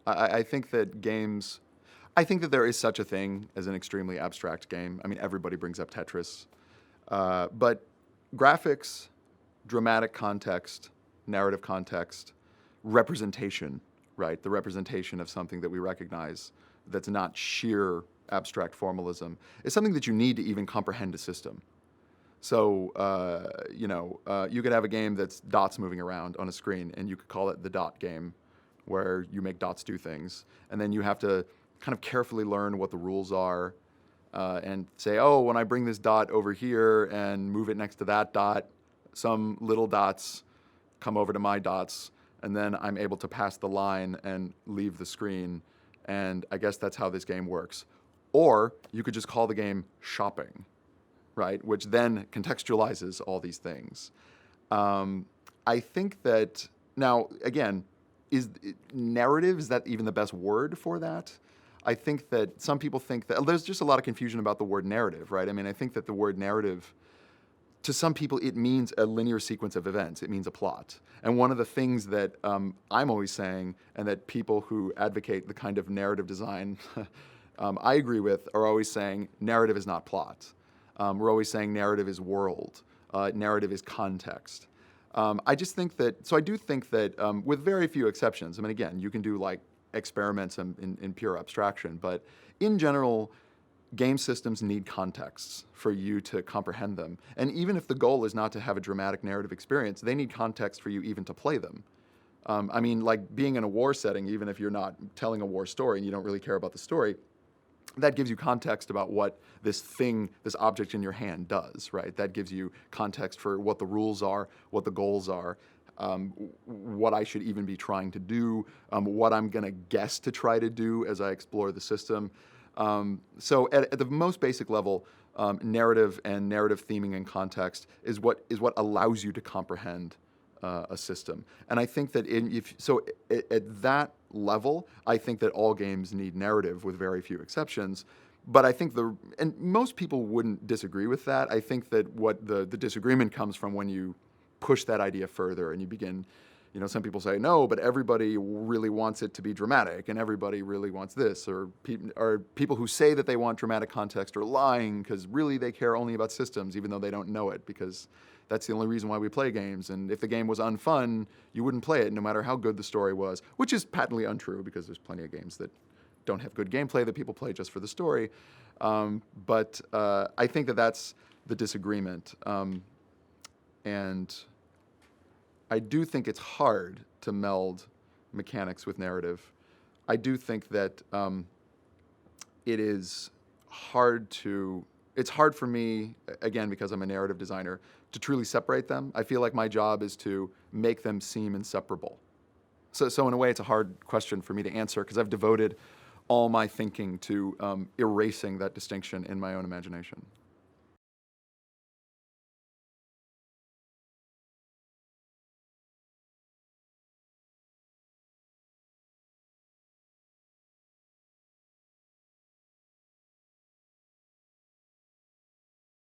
I think that games, I think that there is such a thing as an extremely abstract game. I mean, everybody brings up Tetris. But graphics, dramatic context, narrative context, representation, right? The representation of something that we recognize that's not sheer abstract formalism is something that you need to even comprehend a system. So, you could have a game that's dots moving around on a screen, and you could call it the dot game, where you make dots do things. And then you have to kind of carefully learn what the rules are and say, oh, when I bring this dot over here and move it next to that dot, some little dots come over to my dots, and then I'm able to pass the line and leave the screen. And I guess that's how this game works. Or you could just call the game shopping, right? Which then contextualizes all these things. I think that, now, again, narrative, is that even the best word for that? I think that some people think that, there's just a lot of confusion about the word narrative, right? I mean, I think that the word narrative, to some people, it means a linear sequence of events. It means a plot. And one of the things that I'm always saying, and that people who advocate the kind of narrative design I agree with, are always saying narrative is not plot. We're always saying narrative is world. Narrative is context. I just think that, so I do think that with very few exceptions, I mean, again, you can do like experiments in pure abstraction, but in general, game systems need contexts for you to comprehend them. And even if the goal is not to have a dramatic narrative experience, they need context for you even to play them. I mean, like being in a war setting, even if you're not telling a war story and you don't really care about the story, that gives you context about what this thing, this object in your hand does, right? That gives you context for what the rules are, what the goals are, what I should even be trying to do, what I'm going to guess to try to do as I explore the system. So at the most basic level, narrative and narrative theming and context is what allows you to comprehend a system. And I think that at that level, I think that all games need narrative with very few exceptions. But I think and most people wouldn't disagree with that. I think that what the disagreement comes from when you push that idea further and you begin, some people say, no, but everybody really wants it to be dramatic and everybody really wants this, or people who say that they want dramatic context are lying because really they care only about systems even though they don't know it, because that's the only reason why we play games. And if the game was unfun, you wouldn't play it no matter how good the story was, which is patently untrue because there's plenty of games that don't have good gameplay that people play just for the story. But I think that that's the disagreement. And I do think it's hard to meld mechanics with narrative. I do think that it's hard for me, again, because I'm a narrative designer, to truly separate them. I feel like my job is to make them seem inseparable. So in a way, it's a hard question for me to answer because I've devoted all my thinking to erasing that distinction in my own imagination.